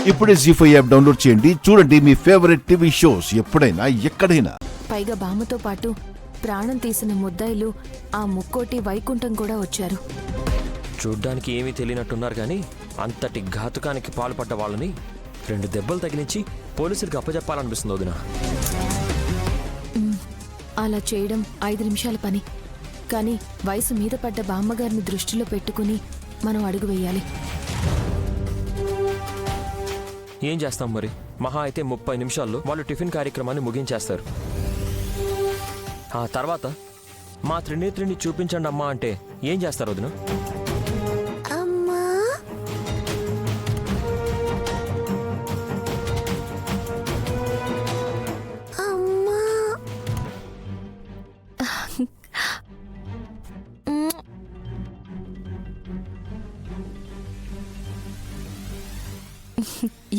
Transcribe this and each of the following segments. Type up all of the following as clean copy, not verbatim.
ఇప్పుడే జీ5 app download చేయండి. చూడండి మీ ఫేవరెట్ టీవీ షోస్ ఎప్పుడైనా ఎక్కడైనా. పైగా బామ్మతో పాటు ప్రాణం తీసిన ముద్దాయిలు ఆ ముక్కోటి వైకుంఠం కూడా వచ్చారు. చూడ్డానికి ఏమీ తెలియనట్టున్నారు కానీ అంతటి ఘాతుకానికి పాల్పడ్డ వాళ్ళని 2 దెబ్బలు తగిలించి పోలీసులకు అప్పచెప్పాలనిపిస్తుంది వదినా. అలా చేయడం 5 నిమిషాల పని. కానీ వయసు మీద పడ్డ బామ్మగారిని దృష్టిలో పెట్టుకుని మనం అడుగు వేయాలి. ఏం చేస్తాం మరి? మహా అయితే 30 నిమిషాల్లో వాళ్ళు టిఫిన్ కార్యక్రమాన్ని ముగించేస్తారు. ఆ తర్వాత మా త్రినేత్రిని చూపించండి అమ్మా అంటే ఏం చేస్తారు వదిన?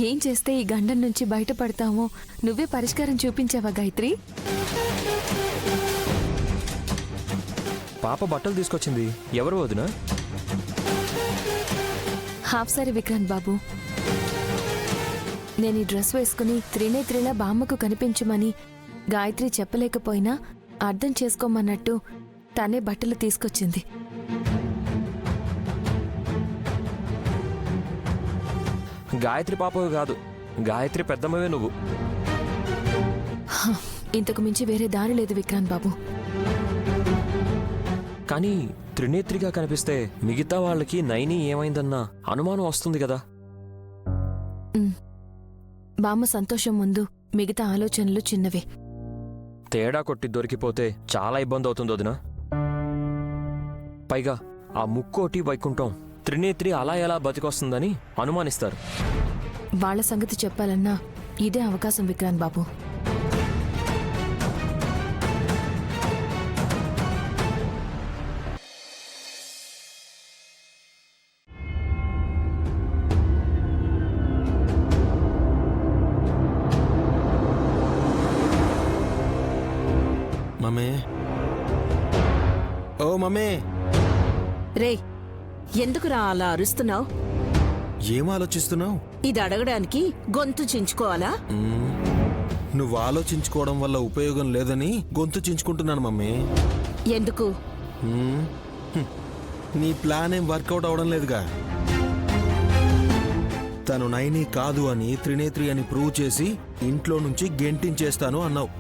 ఏం చేస్తే ఈ గండం నుంచి బయటపడతామో నువ్వే పరిష్కారం చూపించావా గాయత్రి? పాప బట్టలు తీసుకొచ్చింది ఎవరు వదిన? హాఫ్ సారీ విక్రాంత్ బాబు. నేను ఈ డ్రెస్ వేసుకుని త్రినేత్రిలా బామ్మకు కనిపించమని గాయత్రి చెప్పలేకపోయినా అర్థం చేసుకోమన్నట్టు తనే బట్టలు తీసుకొచ్చింది. గాయత్రి పాపవి కాదు, గాయత్రి పెద్దమ్మవే నువ్వు. ఇంతకు మించి వేరే దారి లేదు విక్రాంత్ బాబు. కానీ త్రినేత్రిగా కనిపిస్తే మిగతా వాళ్ళకి నైని ఏమైందన్న అనుమానం వస్తుంది కదా. బామ్మ సంతోషం ముందు మిగతా ఆలోచనలు చిన్నవే. తేడా కొట్టి దొరికిపోతే చాలా ఇబ్బంది అవుతుంది వదినా. పైగా ఆ ముక్కోటి వైకుంఠం త్రినేత్రి అలా ఎలా బతికొస్తుందని అనుమానిస్తారు. వాళ్ల సంగతి చెప్పాలన్నా ఇదే అవకాశం విక్రాంత్ బాబు. మమ్మే, ఓ మమ్మే. రే, ఎందుకురా అలా అరుస్తున్నావు? ఏం ఆలోచిస్తున్నావు? ఇది అడగడానికి గొంతు చించుకోవాలా? నువ్వు ఆలోచించుకోవడం వల్ల ఉపయోగం లేదని గొంతు చించుకుంటున్నాను మమ్మీ. ఎందుకు? నీ ప్లాన్ ఏం వర్కౌట్ అవడం లేదుగా. తను నైని కాదు అని త్రినేత్రి అని ప్రూవ్ చేసి ఇంట్లో నుంచి గెంటించేస్తాను అన్నావు.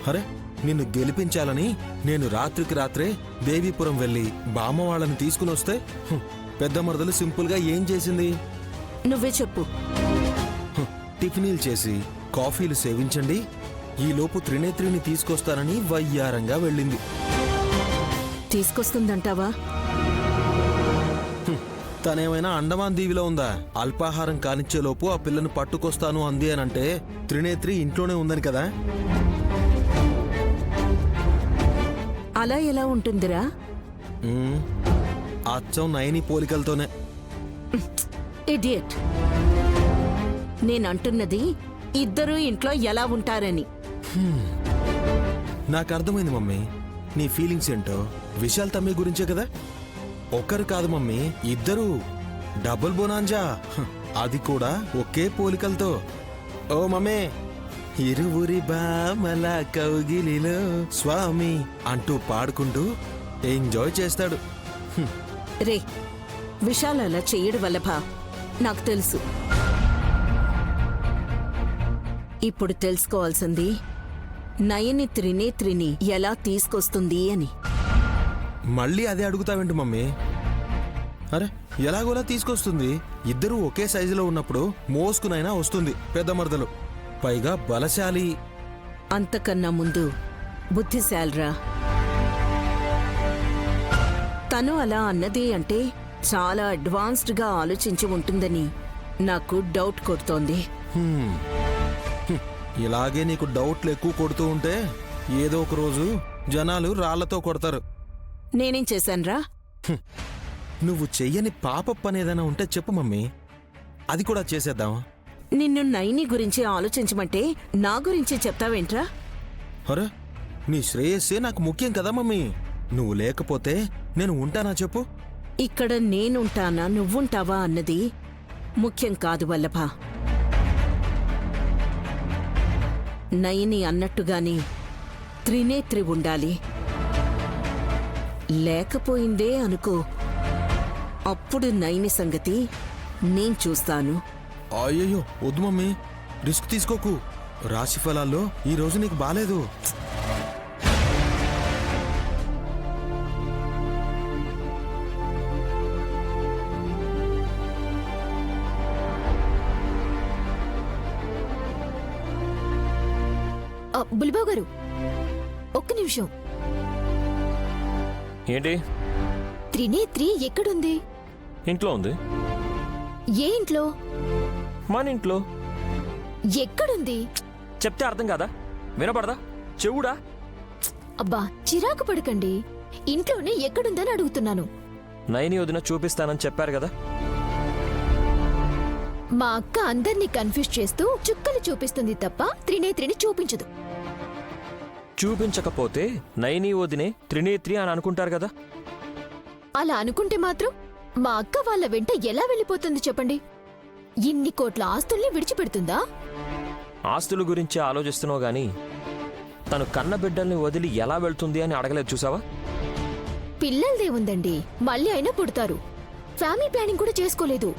అరే, నిన్ను గెలిపించాలని నేను రాత్రికి రాత్రే దేవీపురం వెళ్ళి బామ్మ వాళ్ళని తీసుకుని వస్తే పెద్ద మరదలు సింపుల్గా ఏం చేసింది? నువ్వే చెప్పు. టిఫినీలు చేసి కాఫీలు సేవించండి, ఈలోపు త్రినేత్రిని తీసుకొస్తానని వయ్యారంగా వెళ్ళింది. తీసుకొస్తుందంటావా? తనేమైనా అండమాన్ దీవిలో ఉందా? అల్పాహారం కానిచ్చేలోపు ఆ పిల్లను పట్టుకొస్తాను అంది అనంటే త్రినేత్రి ఇంట్లోనే ఉందని కదా. అలా ఎలా ఉంటుందిరా? అచ్చం నైని పోలికలతోనే. ఇడియట్. నేనంటున్నది ఇద్దరూ ఇంట్లో ఎలా ఉంటారని. నాకు అర్థమైంది మమ్మీ, నీ ఫీలింగ్స్ ఏంటో. విశాల్ తమ్మి గురించే కదా. ఒక్కరు కాదు మమ్మీ, ఇద్దరు డబుల్ బొనాంజా, అది కూడా ఒకే పోలికలతో. ఓ మమ్మీ, ఇరువురి బామల కౌగిలిలో స్వామి అంటూ పాడుకుంటూ ఎంజాయ్ చేస్తాడు. రే, విశాల్ అలా చెయ్యడు వల్లభా, నాకు తెలుసు. ఇప్పుడు తెలుసుకోవాల్సింది నయని త్రినేత్రిని ఎలా తీసుకొస్తుంది అని. మళ్ళీ అదే అడుగుతావేంటి మమ్మీ? అరే, ఎలాగోలా తీసుకొస్తుంది. ఇద్దరూ ఒకే సైజులో ఉన్నప్పుడు మోసుకునైనా వస్తుంది పెద్ద మరదలు. పైగా బలశాలి. అంతకన్నా ముందు బుద్ధిశాలిరా. తను అలా అన్నది అంటే చాలా అడ్వాన్స్డ్గా ఆలోచించి ఉంటుందని నాకు డౌట్ కొడుతోంది. ఇలాగే నీకు డౌట్లు ఎక్కువ కొడుతూ ఉంటే ఏదో ఒక రోజు జనాలు రాళ్లతో కొడతారు. నేనేం చేశాన్రా? నువ్వు చెయ్యని పాప పనేదైనా ఉంటే చెప్పు మమ్మీ, అది కూడా చేసేద్దాం. నిన్ను నైని గురించి ఆలోచించమంటే నా గురించి చెప్తావేంట్రా? అరే, నీ శ్రేయస్సే నాకు ముఖ్యం కదా మమ్మీ. నువ్వు లేకపోతే నేను ఉంటానా చెప్పు? ఇక్కడ నేనుంటానా నువ్వుంటావా అన్నది ముఖ్యం కాదు వల్లభ. నయని అన్నట్టుగానే త్రినేత్రి ఉండాలి. లేకపోయిందే అనుకో, అప్పుడు నయని సంగతి నేను చూస్తాను. అయ్యయ్యో వద్దు మమ్మీ, రిస్క్ తీసుకోకు. రాశి ఫలాల్లో ఈ రోజు నీకు బాలేదు. బుల్లిబాబు గారు, ఒక్క నిమిషం. ఏంటి? త్రినేత్రి ఎక్కడుంది? ఇంట్లో ఉంది. ఏ ఇంట్లో? మన ఇంట్లో. ఎక్కడుంది? చెప్తే అర్థం కాదా? వినపడదా? చెవుడా? అబ్బా, చిరాకు పడకండి. ఇంట్లోనే ఎక్కడుందని అడుగుతున్నాను. నయని వదిన చూపిస్తానని చెప్పారు కదా. మా అక్క అందర్నీ కన్ఫ్యూజ్ చేస్తూ చుక్కలు చూపిస్తుంది తప్ప త్రినేత్రిని చూపించదు. చూపించకపోతే నయని వదినే త్రినేత్రి అని అనుకుంటారు కదా. అలా అనుకుంటే మాత్రం మా అక్క వాళ్ళ వెంట ఎలా వెళ్ళిపోతుంది చెప్పండి? ఇన్ని కోట్ల ఆస్తుల్ని విడిచిపెడుతుందా? ఆస్తుల గురించి ఆలోచిస్తున్నావు గాని తను కన్న బిడ్డల్ని వదిలి ఎలా వెళ్తుంది అని అడగలేదు చూసావా? పిల్లలదే ఉందండి, మళ్ళీ అయినా పుడతారు. ఫ్యామిలీ ప్లానింగ్ కూడా చేసుకోలేదు.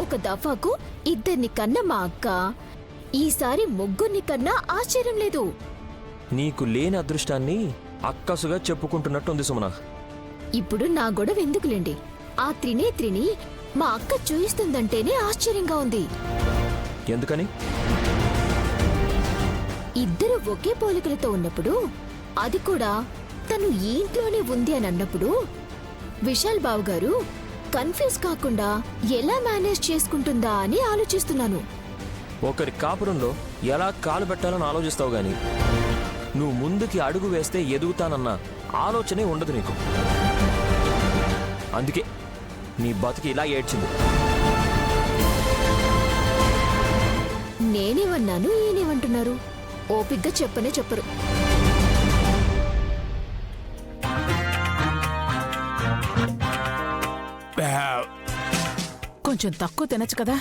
ఒక దఫాకు ఇద్దరిని కన్న మా అక్క ఈసారి ముగ్గురిని కన్నా ఆశ్చర్యం లేదు. నీకు లేని అదృష్టాన్ని అక్కసుగా చెప్పుకుంటున్నట్టుంది సుమన. ఇప్పుడు నా గొడవ ఎందుకులేండి. ఆ త్రినేత్రిని మా అక్క చూయిస్తుందంటేనే ఆశ్చర్యంగా ఉంది. ఎందుకని? ఇద్దరు ఒకే పోలికలతో ఉన్నప్పుడు, అది కూడా తను ఈ ఇంట్లోనే ఉంది అని అన్నప్పుడు విశాల్ బాబు గారు కన్ఫ్యూజ్ కాకుండా ఎలా మేనేజ్ చేసుకుంటుందా అని ఆలోచిస్తున్నాను. ఒకరి కాపురంలో ఎలా కాలు పెట్టాలని ఆలోచిస్తావు గాని నువ్వు ముందుకి అడుగు వేస్తే ఎదుగుతానన్న ఆలోచనే ఉండదు నీకు. అందుకే నీ బతుకి ఇలా ఏడ్చింది. నేనేమన్నాను, ఈయనేమంటున్నారు? ఓపిగ్గా చెప్పనే చెప్పరు. కొంచెం తక్కువ తినచ్చు కదా.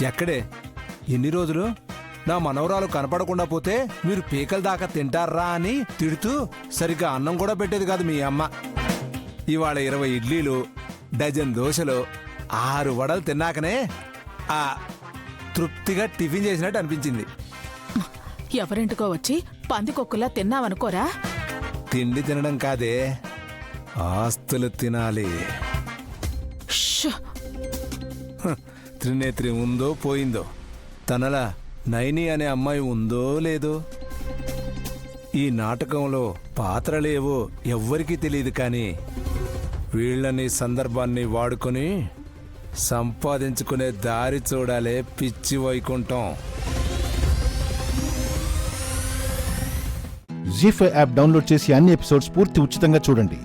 ఎక్కడే ఎన్ని రోజులు నా మనవరాలు కనపడకుండా పోతే మీరు పీకల దాకా తింటారా అని తిడుతూ సరిగ్గా అన్నం కూడా పెట్టేది కాదు మీ అమ్మ. ఇవాళ 20 ఇడ్లీలు, డజన్ దోశలు, 6 వడలు తిన్నాకనే ఆ తృప్తిగా టిఫిన్ చేసినట్టు అనిపించింది. ఎవరింటికో వచ్చి పందికొక్కులా తిన్నావనుకోరా. తిండి తినడం కాదే, ఆస్తులు తినాలి. ష్! త్రినేత్రి ఉందో పోయిందో, తనలా నైని అనే అమ్మాయి ఉందో లేదో. ఈ నాటకంలో పాత్రలేవో ఎవ్వరికీ తెలియదు, కానీ వీళ్ళని సందర్భాన్ని వాడుకొని సంపాదించుకునే దారి చూడాలే పిచ్చి వైకుంఠం. జీ5 యాప్ డౌన్లోడ్ చేసి అన్ని ఎపిసోడ్స్ పూర్తి ఉచితంగా చూడండి.